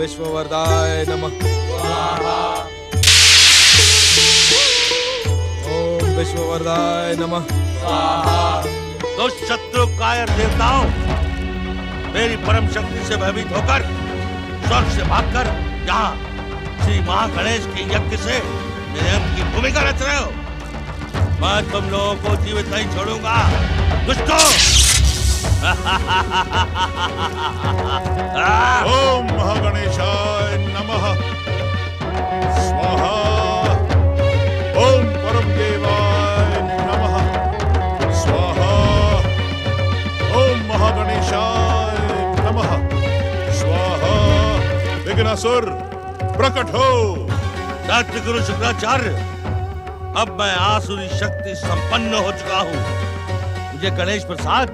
विश्ववरदाय नमः। ओम विश्ववरदाय नमः। दुष्ट शत्रु कायर देवताओं, मेरी परम शक्ति से भयभीत होकर स्वर्ग से भागकर यहाँ श्री महागणेश के यज्ञ से मेरे अंत की भूमिका रच रहे हो। मैं तुम लोगों को जीवित नहीं छोड़ूंगा दुष्टों। ओम महागणेशाय नमः स्वाहा। ओम परम देवाय नमः स्वाहा। ओम महागणेशाय नमः स्वाहा। विघ्नासुर प्रकट हो। सत्य गुरु शुक्राचार्य, अब मैं आसुरी शक्ति संपन्न हो चुका हूँ। मुझे गणेश प्रसाद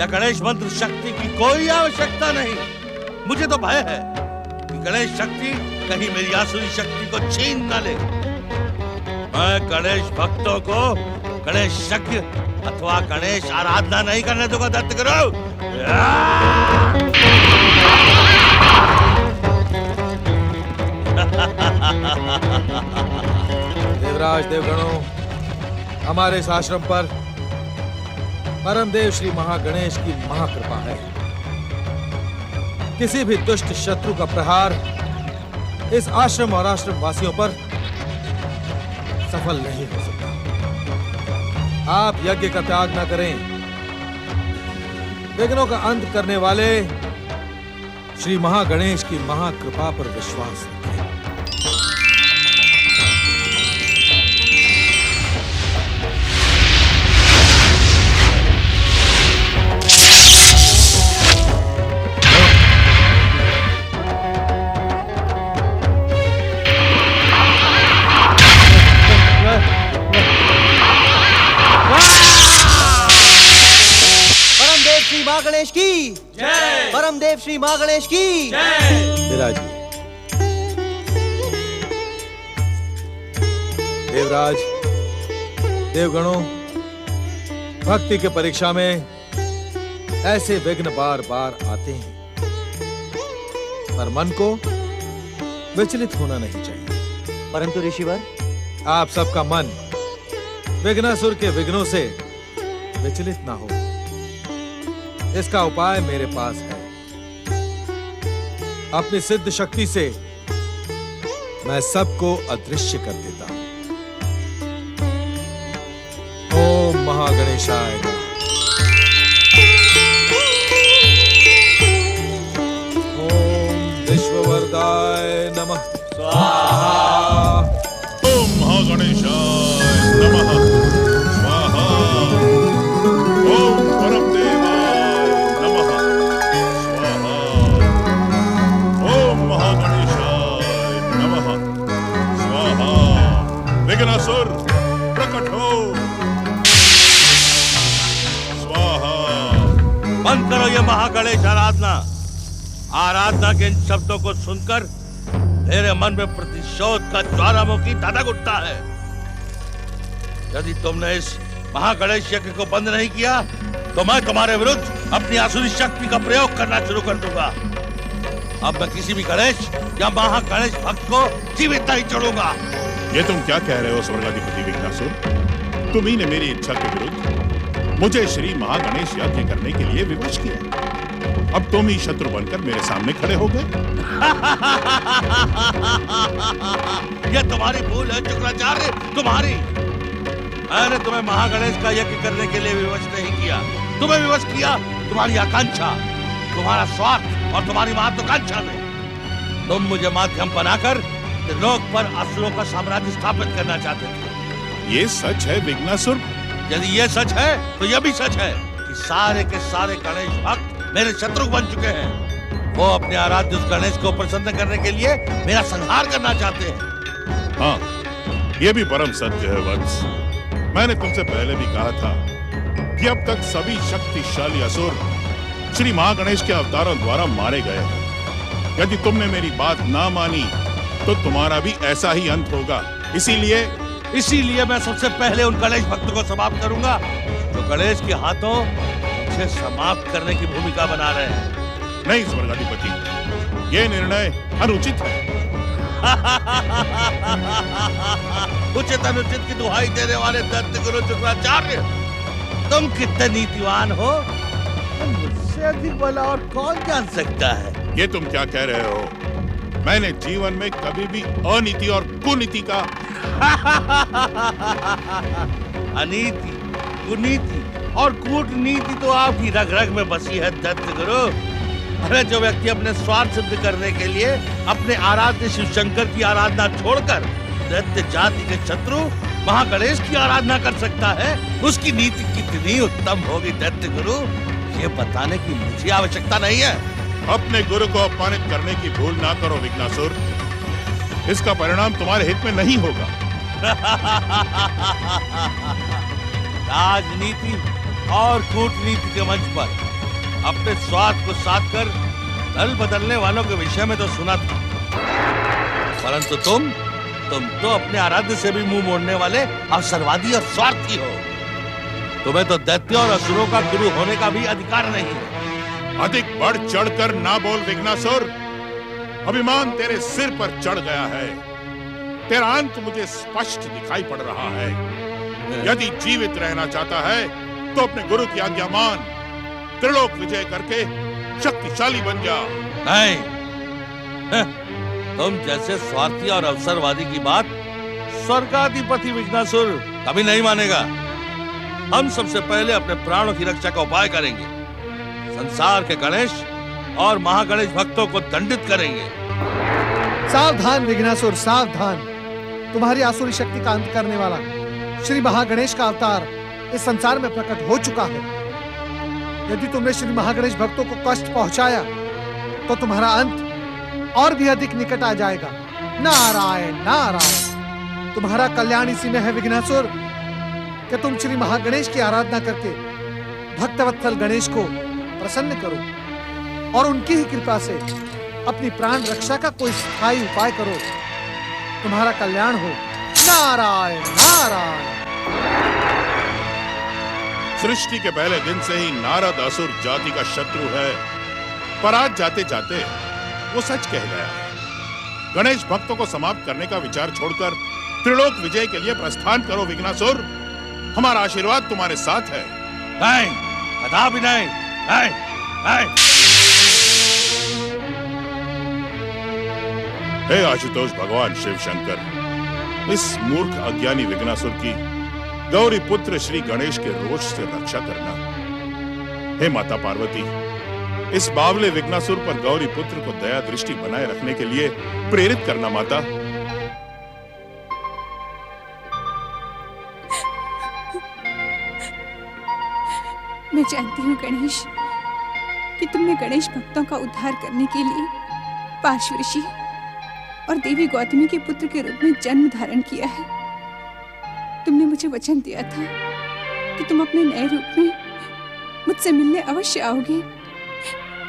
या गणेश मंत्र शक्ति की कोई आवश्यकता नहीं। मुझे तो भय है कि गणेश शक्ति कहीं मेरी आसुरी शक्ति को छीन न ले। मैं गणेश भक्तों को गणेश यज्ञ अथवा गणेश आराधना नहीं करने दूंगा। दत्त करो। देवराज देवगणों, हमारे इस आश्रम पर परम देव श्री महागणेश की महाकृपा है। किसी भी दुष्ट शत्रु का प्रहार इस आश्रम और आश्रम वासियों पर सफल नहीं हो सकता। आप यज्ञ का त्याग न करें। विघ्नों का अंत करने वाले श्री महागणेश की महाकृपा पर विश्वास रखें। गणेश की जय। परम देव श्री महागणेश की जय। विराज देवराज देवगणों, भक्ति के परीक्षा में ऐसे विघ्न बार बार आते हैं, पर मन को विचलित होना नहीं चाहिए। परंतु ऋषिवर, आप सबका मन विघ्नासुर के विघ्नों से विचलित ना हो, इसका उपाय मेरे पास है। अपनी सिद्ध शक्ति से मैं सबको अदृश्य कर देता हूं। ओम महागणेशाय नमः। ओम विश्ववरदाय नमः स्वाहा। ओम महागणेशाय नमः स्वाहा। ओम परम देवाय नमः स्वाहा। ओम महागणेशाय नमः स्वाहा। विघ्नासुर प्रकट हो। स्वाहा। बंद करो ये महागणेश आराधना। आराधना के इन शब्दों को सुनकर मेरे मन में प्रतिशोध का ज्वालामुखी धधक उठता है। यदि तुमने इस महागणेश यज्ञ को बंद नहीं किया तो मैं तुम्हारे विरुद्ध अपनी आसुरी शक्ति का प्रयोग करना शुरू कर दूंगा। अब मैं किसी भी गणेश या महागणेश भक्त को जीवित नहीं छोड़ूंगा। ये तुम क्या कह रहे हो स्वर्गाधिपति विघ्नासुर? तुम्ही ने मेरी इच्छा के विरुद्ध मुझे श्री महागणेश यज्ञ करने के लिए विवश किया। अब तुम ही शत्रु बनकर मेरे सामने खड़े हो गए। ये तुम्हारी भूल है शुक्राचार्य, तुम्हारी। मैंने तुम्हें महागणेश का यज्ञ करने के लिए विवश नहीं किया। तुम्हें विवश किया तुम्हारी आकांक्षा, तुम्हारा स्वार्थ और तुम्हारी महत्वाकांक्षा ने। तुम मुझे माध्यम बनाकर लोक पर असुरों का साम्राज्य स्थापित करना चाहते थे। ये सच है विघ्नासुर? यदि ये सच है तो यह भी सच है कि सारे के सारे गणेश भक्त मेरे शत्रु बन चुके हैं। वो अपने आराध्य उस गणेश को प्रसन्न करने के लिए मेरा संहार करना चाहते हैं। हाँ, ये भी परम सत्य है वत्स। मैंने तुमसे पहले भी कहा था कि अब तक सभी शक्तिशाली असुर श्री महागणेश के अवतारों द्वारा मारे गए हैं। यदि तुमने मेरी बात ना मानी तो तुम्हारा भी ऐसा ही अंत होगा। इसीलिए मैं सबसे पहले उन गणेश भक्तों को समाप्त करूंगा जो गणेश के हाथों मुझे समाप्त करने की भूमिका बना रहे हैं। नहीं स्वर्गाधिपति, ये निर्णय अनुचित है। उचित अनुचित की दुहाई देने वाले दैत्य गुरु शुक्राचार्य, तुम कितने नीतिवान हो, मुझसे अधिक भला और कौन जान सकता है। ये तुम क्या कह रहे हो? मैंने जीवन में कभी भी अनीति और कुनीति का अनीति, कुनीति और कूटनीति तो आपकी रग रग में बसी है दैत्य गुरु। अरे जो व्यक्ति अपने स्वार्थ सिद्ध करने के लिए अपने आराध्य शिव शंकर की आराधना छोड़कर दैत्य जाति के शत्रु महागणेश की आराधना कर सकता है, उसकी नीति कितनी उत्तम होगी दैत्य गुरु, ये बताने की मुझे आवश्यकता नहीं है। अपने गुरु को अपमानित करने की भूल ना करो विघ्नासुर, इसका परिणाम तुम्हारे हित में नहीं होगा। राजनीति और कूटनीति के मंच पर अपने स्वार्थ को साध कर दल बदलने वालों के विषय में तो सुना था, परंतु तुम तो अपने आराध्य से भी मुंह मोड़ने वाले अवसरवादी और स्वार्थी हो। तुम्हें तो दैत्य और असुरों का गुरु होने का भी अधिकार नहीं है। अधिक बढ़ चढ़कर ना बोल विघ्नासुर, अभिमान तेरे सिर पर चढ़ गया है। तेरा अंत मुझे स्पष्ट दिखाई पड़ रहा है। यदि जीवित रहना चाहता है तो अपने गुरु की आज्ञा मान, त्रिलोक विजय करके शक्तिशाली बन जा। नहीं, तुम जैसे स्वार्थी और अवसरवादी की बात स्वर्गाधिपति विघ्नासुर कभी नहीं मानेगा। हम सबसे पहले अपने प्राणों की रक्षा का उपाय करेंगे, संसार के गणेश और महागणेश भक्तों को दंडित करेंगे। सावधान विघ्नासुर, सावधान। तुम्हारी आसुरी शक्ति का अंत करने वाला श्री महागणेश का अवतार इस संसार में प्रकट हो चुका है। यदि तुमने श्री महागणेश भक्तों को कष्ट पहुंचाया तो तुम्हारा अंत और भी अधिक निकट आ जाएगा। नारायण नारायण। तुम्हारा कल्याण इसी में है विघ्नासुर कि तुम श्री महागणेश की आराधना करके भक्तवत्सल गणेश को प्रसन्न करो और उनकी ही कृपा से अपनी प्राण रक्षा का कोई स्थायी उपाय करो। तुम्हारा कल्याण हो। नारायण नारायण। सृष्टि के पहले दिन से ही नारद असुर जाति का शत्रु है, पर आज जाते जाते वो सच कह गया है। गणेश भक्तों को समाप्त करने का विचार छोड़कर त्रिलोक विजय के लिए प्रस्थान करो विघ्नासुर। हमारा आशीर्वाद तुम्हारे साथ है। नहीं, कदापि नहीं, नहीं, नहीं। हे आशुतोष भगवान शिव शंकर, इस मूर्ख अज्ञानी विघ्नासुर की गौरी पुत्र श्री गणेश के रोष से रक्षा करना। हे माता पार्वती, इस बावले विघ्नासुर पर गौरी पुत्र को दया दृष्टि बनाए रखने के लिए प्रेरित करना माता। मैं जानती हूँ गणेश कि तुमने गणेश भक्तों का उद्धार करने के लिए पार्श्व ऋषि और देवी गौतमी के पुत्र के रूप में जन्म धारण किया है। तुमने मुझे वचन दिया था कि तुम अपने नए रूप में मुझसे मिलने अवश्य आओगे,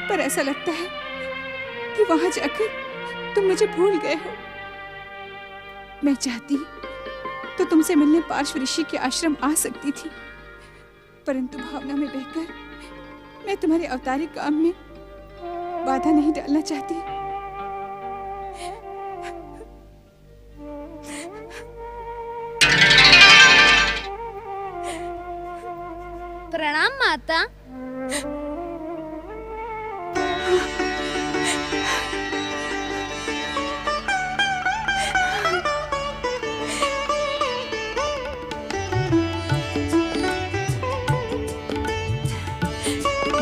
पर ऐसा लगता है कि वहां जाकर तुम मुझे भूल गए हो। मैं चाहती तो तुमसे मिलने पार्श्व ऋषि के आश्रम आ सकती थी, परंतु भावना में बहकर मैं तुम्हारे अवतारिक काम में बाधा नहीं डालना चाहती। प्रणाम माता।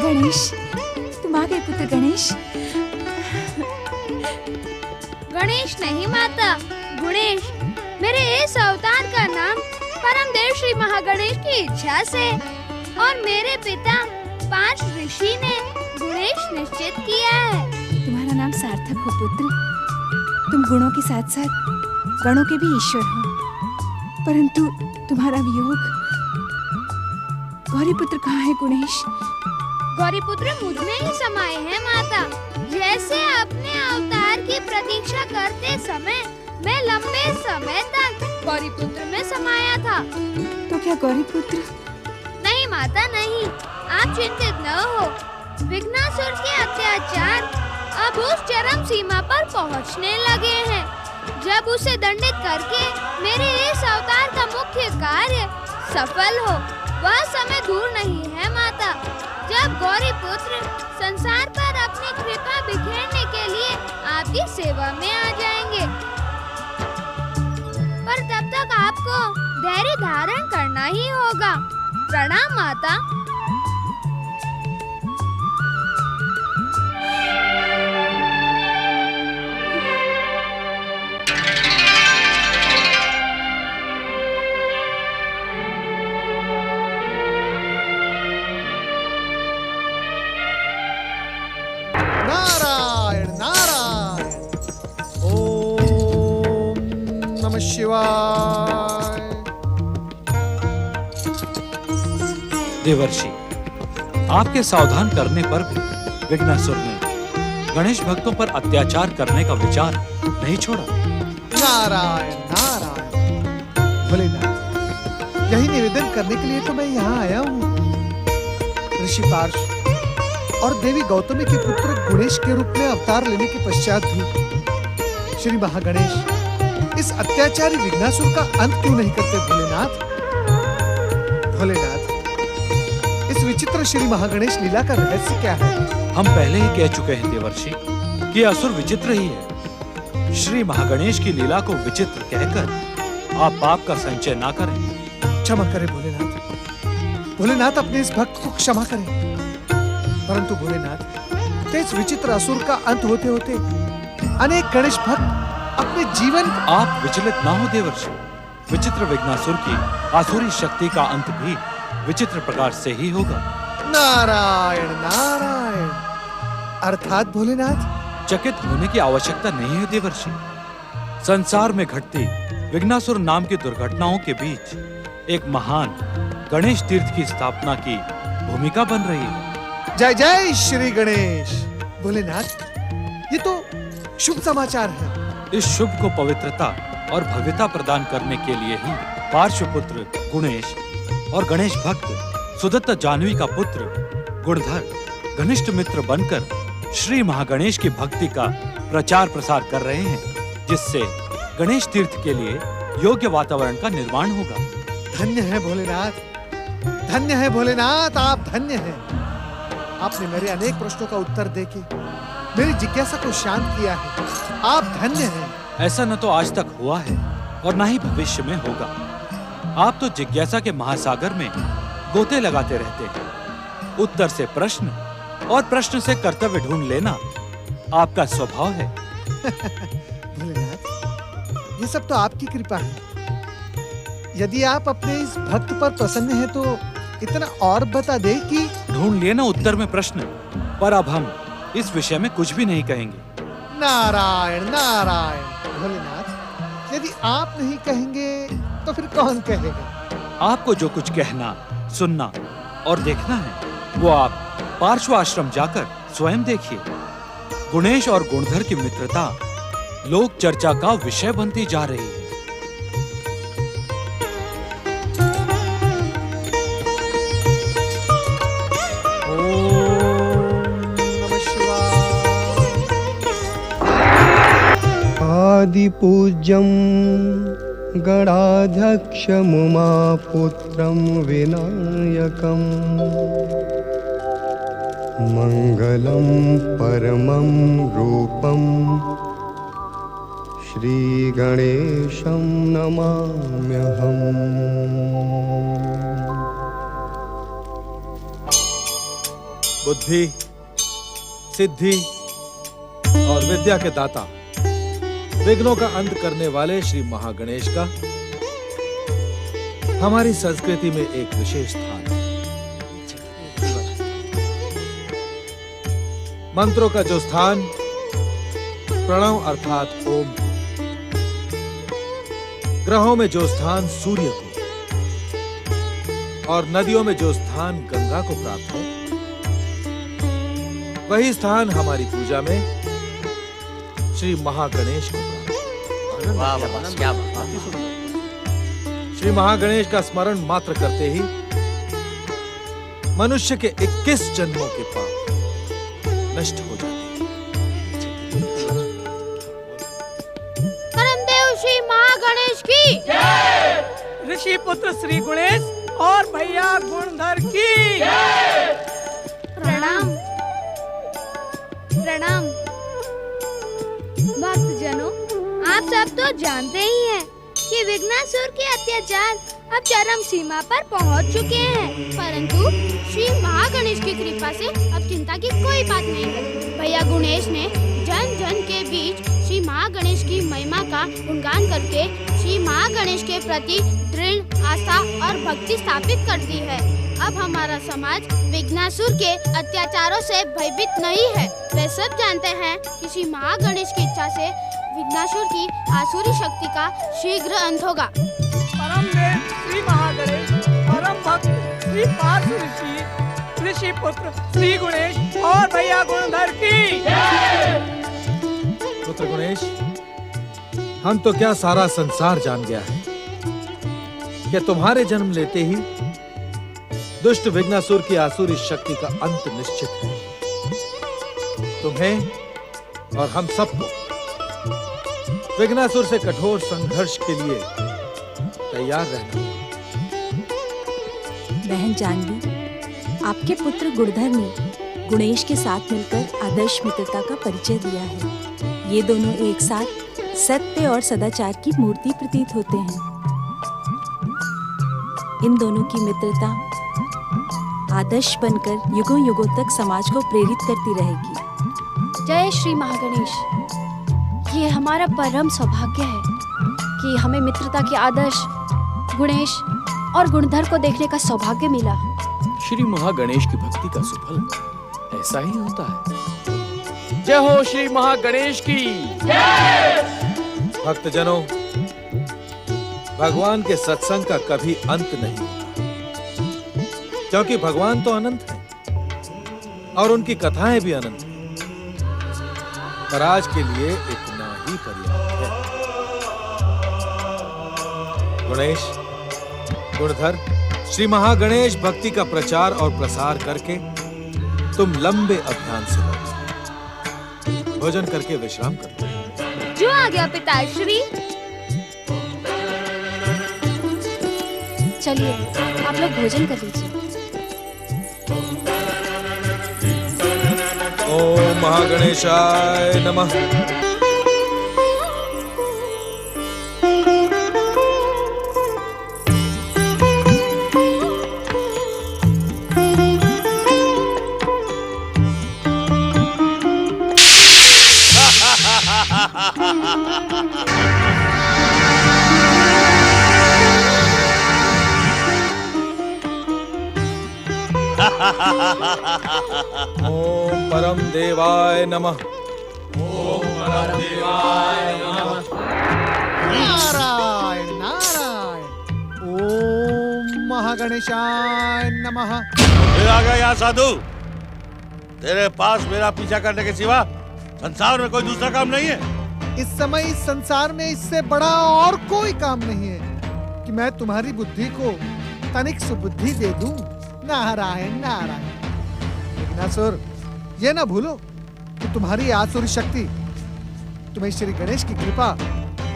गणेश, तुम आ गए पुत्र गणेश। गणेश नहीं माता, गुणेश। मेरे इस अवतार का नाम परम देव श्री महागणेश की इच्छा से और मेरे पिता 5 ऋषि ने गुणेश निश्चित किया है। तुम्हारा नाम सार्थक हो पुत्र। तुम गुणों के साथ साथ गणों के भी ईश्वर हो, परंतु तुम्हारा वियोग। गौरीपुत्र कहाँ है गुणेश? गौरीपुत्र मुझ में ही समाये हैं माता। जैसे अपने अवतार की प्रतीक्षा करते समय मैं लंबे समय तक गौरीपुत्र में समाया था। तो क्या गौरीपुत्र? नहीं माता नहीं, आप चिंतित न हो। विघ्नासुर के अत्याचार अब अब उस चरम सीमा पर पहुंचने लगे हैं, जब उसे दंडित करके मेरे इस अवतार का मुख्य कार्य सफल हो। वह समय दूर नहीं है माता, जब गौरी पुत्र संसार पर अपनी कृपा बिखेरने के लिए आपकी सेवा में आ जाएंगे। पर तब तक आपको धैर्य धारण करना ही होगा। प्रणाम माता। नारायण नारायण। ओम नमः शिवाय। देवर्षि, आपके सावधान करने पर भी विघ्नासुर ने गणेश भक्तों पर अत्याचार करने का विचार नहीं छोड़ा। नारायण नारायण। भोलेनाथ, यही निवेदन करने के लिए तो मैं यहाँ आया हूँ। ऋषि पार्श और देवी गौतमी के पुत्र गणेश के रूप में अवतार लेने के पश्चात भी श्री महागणेश इस अत्याचारी विघ्नासुर का अंत क्यों नहीं करते? भोलेनाथ, भोलेनाथ, इस विचित्र श्री महागणेश लीला का रहस्य क्या है? हम पहले ही कह चुके हैं देवर्षि कि असुर विचित्र ही है। श्री महागणेश की लीला को विचित्र कहकर आप पाप का संचय ना करें। क्षमा करें भोलेनाथ। भोलेनाथ, अपने इस भक्त को क्षमा करें। परंतु भोलेनाथ, तेज विचित्र असुर का अंत होते होते अनेक गणेश भक्त अपने जीवन। आप विचलित ना हो देवर्षि। विचित्र विघ्नासुर की आसुरी शक्ति का अंत भी विचित्र प्रकार से ही होगा। नारायण नारायण। अर्थात भोलेनाथ, चकित होने की आवश्यकता नहीं है देवर्षि। संसार में घटती विघ्नासुर नाम की दुर्घटनाओं के बीच एक महान गणेश तीर्थ की स्थापना की भूमिका बन रही है। जय जय श्री गणेश। भोलेनाथ, ये तो शुभ समाचार है। इस शुभ को पवित्रता और भव्यता प्रदान करने के लिए ही पार्श्वपुत्र गुणेश और गणेश भक्त सुदत्त जाह्नवी का पुत्र गुणधर घनिष्ठ मित्र बनकर श्री महागणेश की भक्ति का प्रचार प्रसार कर रहे हैं, जिससे गणेश तीर्थ के लिए योग्य वातावरण का निर्माण होगा। धन्य है भोलेनाथ, धन्य है भोलेनाथ, आप धन्य हैं। आपने मेरे अनेक प्रश्नों का उत्तर देके मेरी जिज्ञासा को शांत किया है। आप धन्य हैं। ऐसा न तो आज तक हुआ है और न ही भविष्य में होगा। आप तो जिज्ञासा के महासागर में गोते लगाते रहते हैं। उत्तर से प्रश्न और प्रश्न से कर्तव्य ढूंढ लेना आपका स्वभाव है। भोलेनाथ, ये सब तो आपकी कृपा है। यदि आप अपने इस भक्त पर प्रसन्न हैं तो इतना और बता दे कि। ढूंढ लिए ना उत्तर में प्रश्न, पर अब हम इस विषय में कुछ भी नहीं कहेंगे। नारायण नारायण। भोलेनाथ, यदि आप नहीं कहेंगे तो फिर कौन कहेगा? आपको जो कुछ कहना, सुनना और देखना है वो आप पार्श्व आश्रम जाकर स्वयं देखिए। गुणेश और गुणधर की मित्रता लोक चर्चा का विषय बनती जा रही है। आदिपूज्यं गणाध्यक्षमुमापुत्रं विनायकं मङ्गलं परमं रूपं श्रीगणेशं नमाम्यहम्। बुद्धि, सिद्धि और विद्या के दाता, विघ्नों का अंत करने वाले श्री महागणेश का हमारी संस्कृति में एक विशेष स्थान है। मंत्रों का जो स्थान प्रणव अर्थात ओम, ग्रहों में जो स्थान सूर्य को और नदियों में जो स्थान गंगा को प्राप्त है, वही स्थान हमारी पूजा में श्री महागणेश को प्राप्त है। श्री महागणेश का स्मरण मात्र करते ही मनुष्य के 21 जन्मों के पाप नष्ट हो जाते हैं। की, ऋषि पुत्र श्री गुणेश और भैया गुणधर की। प्रणाम प्रणाम। भक्तजनों, आप सब तो जानते ही हैं कि विघ्नासुर के अत्याचार अब चरम सीमा पर पहुंच चुके हैं, परंतु श्री महागणेश की कृपा से अब चिंता की कोई बात नहीं है। भैया गुणेश ने जन जन के बीच श्री महागणेश की महिमा का गुणगान करके श्री महागणेश के प्रति दृढ़ आस्था और भक्ति स्थापित कर दी है। अब हमारा समाज विघ्नासुर के अत्याचारों से भयभीत नहीं है। वे सब जानते हैं कि श्री महागणेश की इच्छा से विघ्नासुर की आसुरी शक्ति का शीघ्र अंत होगा। परम देव श्री महागणेश, परम भक्त श्री पार्थ ऋषि, ऋषि पुत्र श्री गुणेश और भैया गुणधर की। पुत्र गुणेश, हम तो क्या सारा संसार जान गया है कि तुम्हारे जन्म लेते ही दुष्ट विघ्नासुर की आसुरी शक्ति का अंत निश्चित है। तुम्हें और हम सबको विघ्नासुर से कठोर संघर्ष के लिए तैयार रहना। बहन जानवी, आपके पुत्र गुणधर ने गुणेश के साथ मिलकर आदर्श मित्रता का परिचय दिया है। ये दोनों एक साथ सत्य और सदाचार की मूर्ति प्रतीत होते हैं। इन दोनों की मित्रता आदर्श बनकर युगों युगों तक समाज को प्रेरित करती रहेगी। जय श्री महागणेश। ये हमारा परम सौभाग्य है कि हमें मित्रता के आदर्श गुणेश और गुणधर को देखने का सौभाग्य मिला। श्री महागणेश की भक्ति का सुफल ऐसा ही होता है। जय हो श्री महागणेश की जय। भक्तजनों, भगवान के सत्संग का कभी अंत नहीं होता, क्योंकि भगवान तो अनंत है और उनकी कथाएं भी अनंत हैं। पर आज के लिए इतना ही पर्याप्त है। गुणेश, गुणधर, श्री महागणेश भक्ति का प्रचार और प्रसार करके तुम लंबे अभियान से लौटे। भोजन करके विश्राम कर लो। जो आ गया पिताश्री। चलिए, आप लोग भोजन कर लीजिए। ओम महागणेशाय नमः। ओम परम देवाय नमः। ओम परम देवाय नमः। नारायण नारायण। ओम महागणेशाय नमः। फिर आ गया यहाँ साधु। तेरे पास मेरा पीछा करने के सिवा संसार में कोई दूसरा काम नहीं है। इस समय इस संसार में इससे बड़ा और कोई काम नहीं है कि मैं तुम्हारी बुद्धि को तनिक सुबुद्धि दे दूं। नारायण नारायण। विघ्नासुर, ये ना भूलो कि तुम्हारी आसुरी शक्ति तुम्हें श्री गणेश की कृपा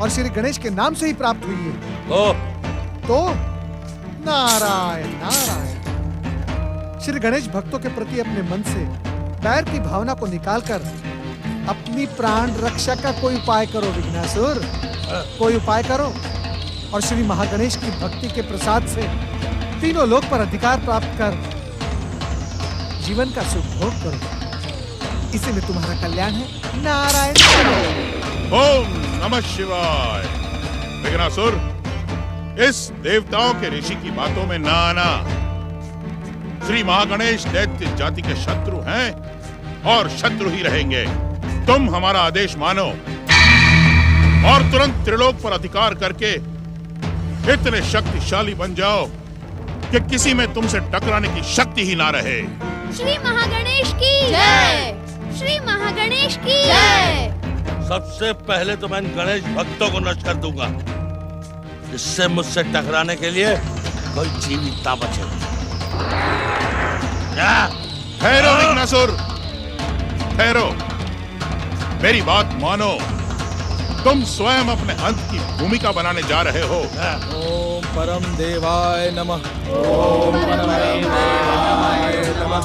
और श्री गणेश के नाम से ही प्राप्त हुई है। तो नारायण नारायण। श्री गणेश भक्तों के प्रति अपने मन से बैर की भावना को निकालकर अपनी प्राण रक्षा का कोई उपाय करो विघ्नासुर। कोई उपाय करो और श्री महागणेश की भक्ति के प्रसाद से तीनों लोक पर अधिकार प्राप्त कर जीवन का सुख भोग करो। इसी में तुम्हारा कल्याण है। नारायण। ओम नमः शिवाय। विघ्नासुर, इस देवताओं के ऋषि की बातों में ना आना। श्री महागणेश दैत्य जाति के शत्रु हैं और शत्रु ही रहेंगे। तुम हमारा आदेश मानो और तुरंत त्रिलोक पर अधिकार करके इतने शक्तिशाली बन जाओ कि किसी में तुमसे टकराने की शक्ति ही ना रहे। श्री महागणेश की जय। श्री महागणेश की जय। सबसे पहले तो मैं गणेश भक्तों को नष्ट कर दूंगा, इससे मुझसे टकराने के लिए कोई जीवित ना बचे। ठहरो विघ्नासुर, ठहरो। मेरी बात मानो तुम स्वयं अपने अंत की भूमिका बनाने जा रहे हो। ओम परम देवाय नमः। ओम परम देवाय नमः।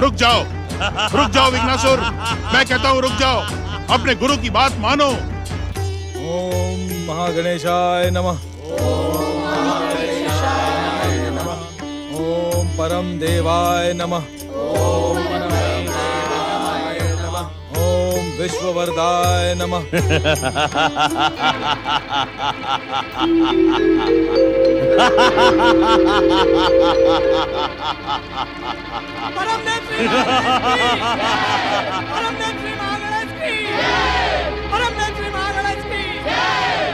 रुक जाओ विघ्नासुर, मैं कहता हूँ रुक जाओ, अपने गुरु की बात मानो। ओम महागणेशाय नमः। ओम परम देवाय नमः। ओम विश्ववरदाय नमः। परमदेव श्री महागणेश की, परमदेव श्री महागणेश की।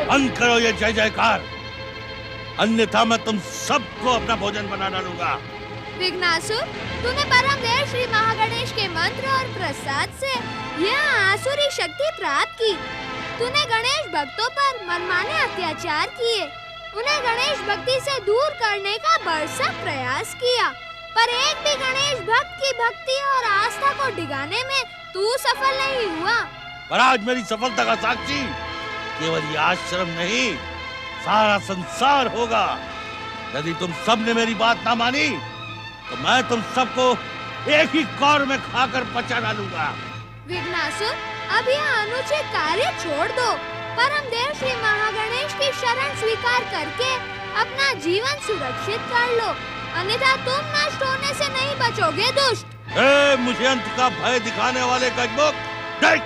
बंद करो ये जय जयकार, अन्यथा मैं तुम सबको अपना भोजन बना डालूंगा। विघ्नासुर, तूने परमदेव श्री महागणेश के मंत्र और प्रसाद से यह आसुरी शक्ति प्राप्त की। तूने गणेश भक्तों पर मनमाने अत्याचार किए, उन्हें गणेश भक्ति से दूर करने का भरसक प्रयास किया, पर एक भी गणेश भक्त की भक्ति और आस्था को डिगाने में तू सफल नहीं हुआ। पर आज मेरी सफलता का साक्षी केवल ये आश्रम नहीं, सारा संसार होगा। यदि तुम सब ने मेरी बात ना मानी तो मैं तुम सबको एक ही कौर में खाकर पचा डालूंगा। विघ्नासुर, अब यह अनुचित कार्य छोड़ दो। परमदेव श्री महागणेश की शरण स्वीकार करके अपना जीवन सुरक्षित कर लो, अन्यथा तुम नष्ट होने से नहीं बचोगे दुष्ट। मुझे अंत का भय दिखाने वाले गजमुख, देख,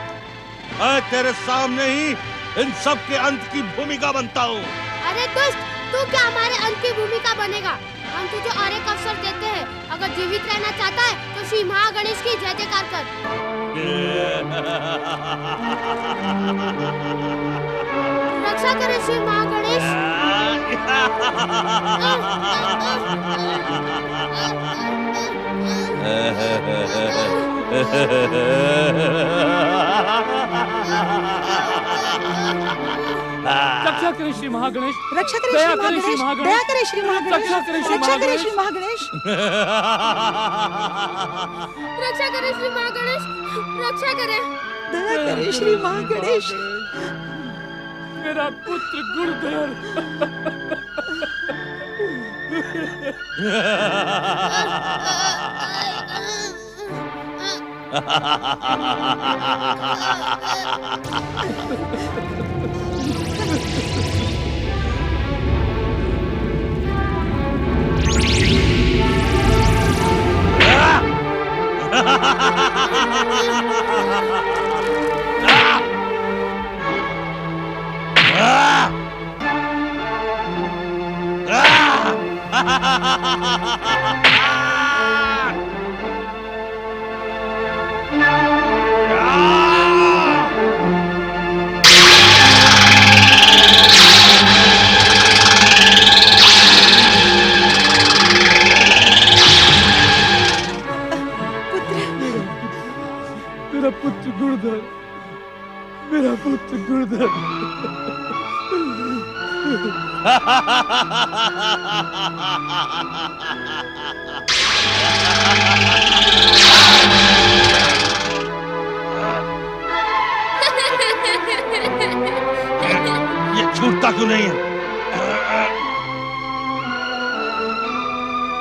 मैं तेरे सामने ही इन सब के अंत की भूमिका बनता हूँ। अरे दुष्ट, तू क्या हमारे अंत की भूमिका बनेगा? हम तुझे और एक अवसर देते हैं, अगर जीवित रहना चाहता है तो श्री महागणेश की जय जयकार कर। रक्षा करे श्री महागणेश। रक्षा करे श्री महागणेश। रक्षा करे श्री महागणेश। दया करे श्री महागणेश। रक्षा करे श्री रक्षा करे श्री महागणेश। रक्षा करे श्री महागणेश। रक्षा करे। दया करे श्री महागणेश। मेरा पुत्र गुणधर। मेरा पुत्र गुणधर, मेरा पुत्र गुणधर। ये छूटता क्यों नहीं है?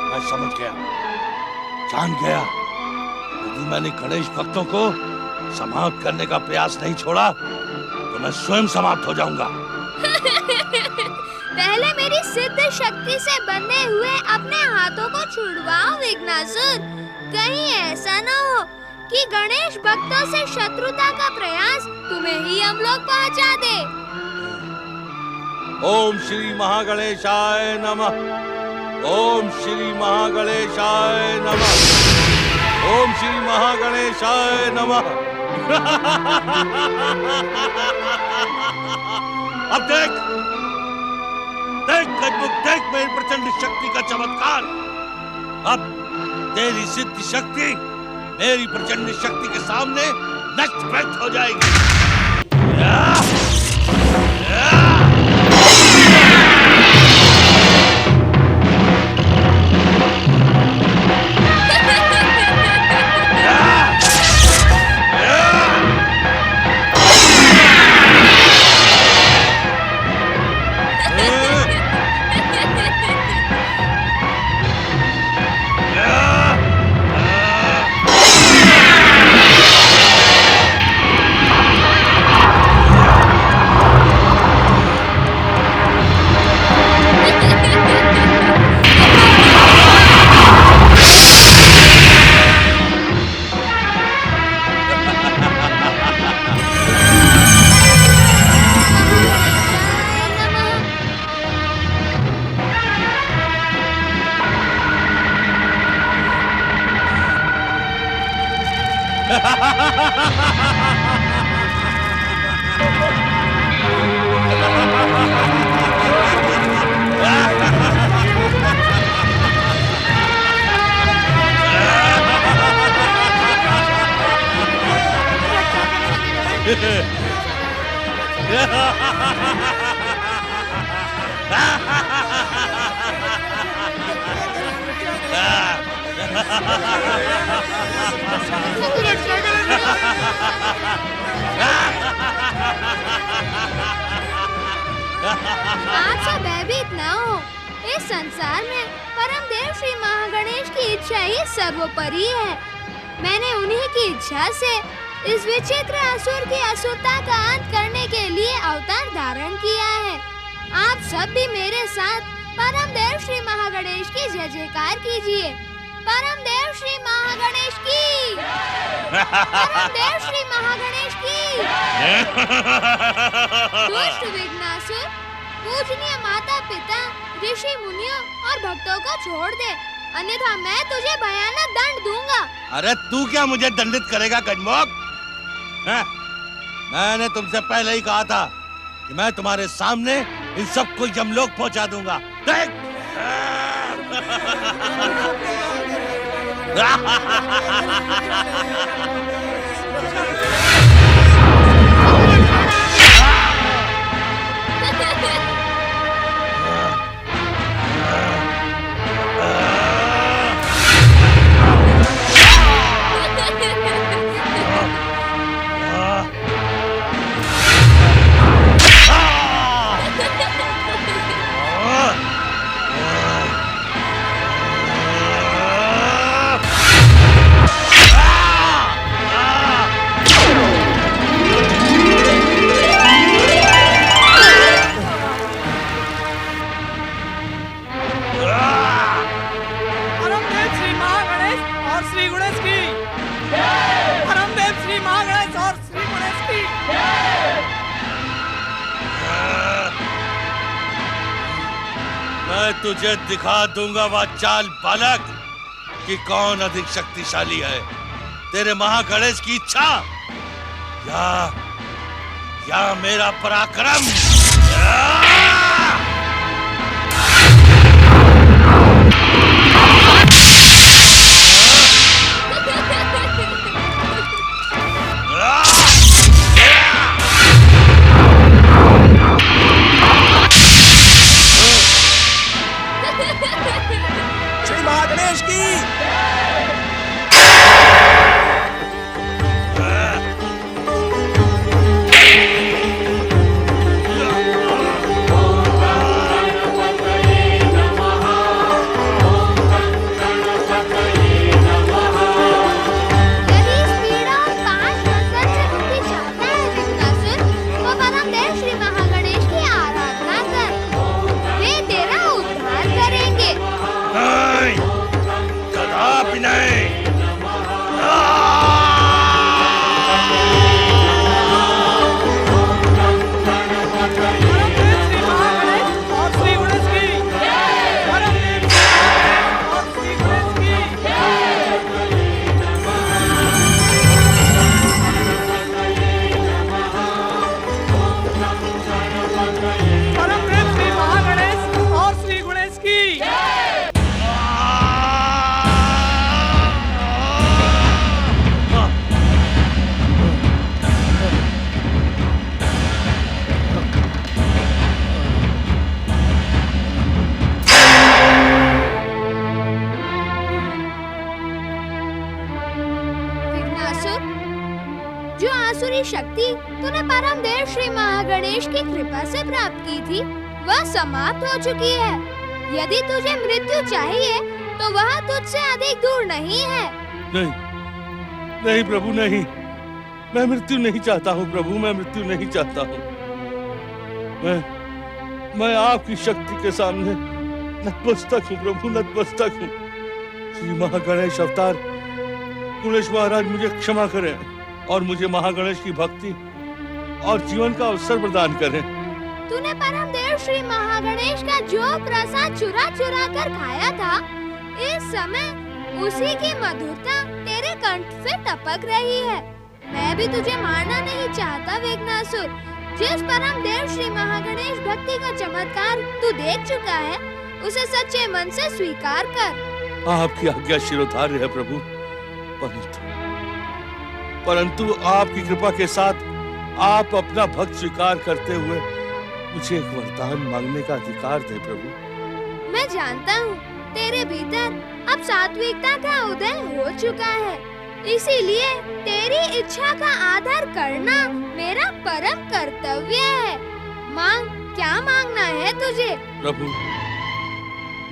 मैं समझ गया, जान गया। यदि मैंने गणेश भक्तों को समाप्त करने का प्रयास नहीं छोड़ा तो मैं स्वयं समाप्त हो जाऊंगा। पहले मेरी सिद्ध शक्ति से बंधे हुए अपने हाथों को छुड़वाओ विघ्नासुर। कहीं ऐसा न हो कि गणेश भक्तों से शत्रुता का प्रयास तुम्हें ही हम लोग पहुंचा दे। ओम श्री महागणेशाय नमः। ओम श्री महागणेशाय नमः। ओम श्री महागणेशाय नमः। अब देख गजमुख, देख मेरी प्रचंड शक्ति का चमत्कार। अब तेरी सिद्ध शक्ति मेरी प्रचंड शक्ति के सामने नष्ट व्यक्त हो जाएगी। आप सब भयभीत न हो। इस संसार में परम देव श्री महागणेश की इच्छा ही सर्वोपरि है। मैंने उन्हीं की इच्छा से इस विचित्र असुर की असुरता का अंत करने के लिए अवतार धारण किया है। आप सब भी मेरे साथ परम देव श्री महागणेश की जय जयकार कीजिए। परम देव श्री महागणेश की, परम देव श्री महागणेश की। दुष्ट विघ्नासुर, पूजनीय माता पिता, ऋषि मुनियों और भक्तों को छोड़ दे, अन्यथा मैं तुझे भयानक दंड दूंगा। अरे तू क्या मुझे दंडित करेगा गजमोक? मैंने तुमसे पहले ही कहा था कि मैं तुम्हारे सामने इन सबको यमलोक पहुंचा दूंगा। देख! तुझे दिखा दूंगा वाचाल बालक कि कौन अधिक शक्तिशाली है, तेरे महागणेश की इच्छा या मेरा पराक्रम। शक्ति तूने परम देव श्री महागणेश की कृपा से प्राप्त की थी, वह समाप्त हो चुकी है। यदि तुझे मृत्यु चाहिए तो वह तुझसे अधिक दूर नहीं है। नहीं, नहीं प्रभु नहीं, मैं मृत्यु नहीं चाहता हूँ प्रभु, मैं मृत्यु नहीं चाहता हूँ। मैं आपकी शक्ति के सामने नतमस्तक हूँ प्रभु, नतमस्तक हूँ। श्री महागणेश अवतार गणेश महाराज मुझे क्षमा करें और मुझे महागणेश की भक्ति और जीवन का अवसर प्रदान करें। तूने परम देव श्री महागणेश का जो प्रसाद चुरा चुरा कर खाया था, इस समय उसी की मधुरता तेरे कंठ से टपक रही है। मैं भी तुझे मारना नहीं चाहता विघ्नासुर। जिस परम देव श्री महागणेश भक्ति का चमत्कार तू देख चुका है, उसे सच्चे मन से स्वीकार कर। आपकी आज्ञा शिरोधार्य है प्रभु, परंतु आपकी कृपा के साथ आप अपना भक्त स्वीकार करते हुए मुझे एक वरदान मांगने का अधिकार दे प्रभु। मैं जानता हूँ तेरे भीतर अब सात्विकता का उदय हो चुका है, इसीलिए तेरी इच्छा का आदर करना मेरा परम कर्तव्य है। मांग, क्या मांगना है तुझे? प्रभु,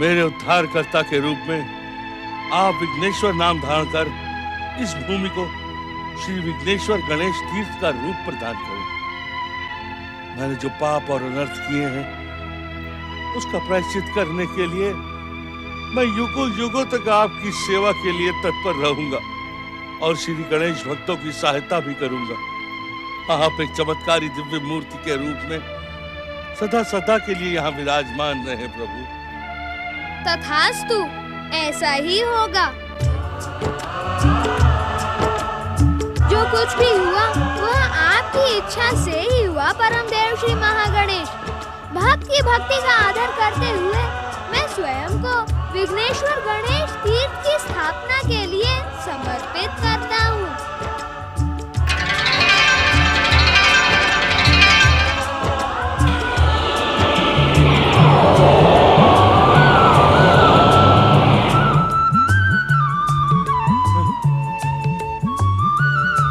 मेरे उद्धारकर्ता के रूप में आप विघ्नेश्वर नाम धारण कर इस भूमि को श्री विघ्नेश्वर गणेश तीर्थ का रूप प्रदान करें। मैंने जो पाप और अनर्थ किए हैं उसका प्रायश्चित करने के लिए मैं युगों युगों तक आपकी सेवा के लिए तत्पर रहूंगा और श्री गणेश भक्तों की सहायता भी करूंगा। आप एक चमत्कारी दिव्य मूर्ति के रूप में सदा सदा के लिए यहाँ विराजमान रहे प्रभु। तथास्तु, ऐसा ही होगा। जो कुछ भी हुआ वह आपकी इच्छा से ही हुआ परम देव श्री महागणेश। भक्त की भक्ति का आदर करते हुए मैं स्वयं को विघ्नेश्वर गणेश तीर्थ की स्थापना के लिए समर्पित करता हूँ।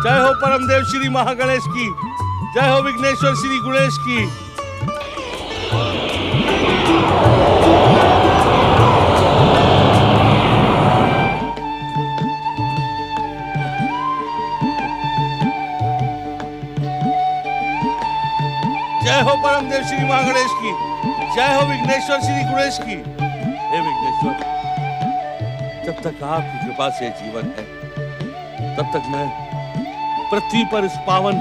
जय हो परमदेव श्री महागणेश की, जय हो विघ्नेश्वर श्री गणेश की। जय हो परमदेव श्री महागणेश की, जय हो विघ्नेश्वर श्री गणेश की। हे विघ्नेश्वर, जब तक आपकी कृपा से जीवन है तब तक मैं पृथ्वी पर इस पावन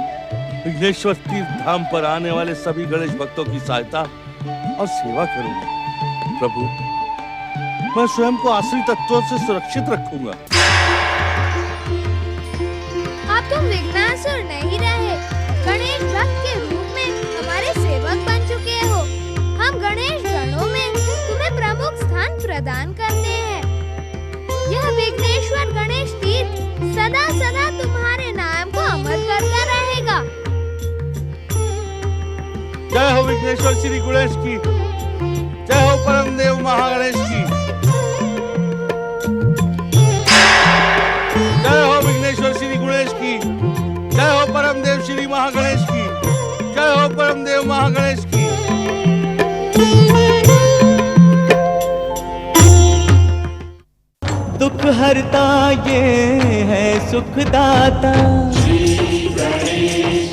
विघ्नेश्वर तीर्थ धाम पर आने वाले सभी गणेश भक्तों की सहायता और सेवा करूंगा। प्रभु, मैं स्वयं को आश्रित तत्वों से सुरक्षित रखूंगा। अब तुम विघ्नासुर नहीं रहे, गणेश भक्त के रूप में हमारे सेवक बन चुके हो। हम गणेश गणों में तुम्हें प्रमुख स्थान प्रदान करते हैं। यह विघ्नेश्वर गणेश तीर्थ सदा सदा तुम्हारे नाम को अमर करता रहेगा। जय हो विघ्नेश्वर श्री गणेश की, जय हो परमदेव महागणेश की। जय हो विघ्नेश्वर श्री गणेश की, जय हो परमदेव श्री महागणेश की, जय हो परमदेव महागणेश की। दुख हरता ये है सुखदाता श्री गणेश।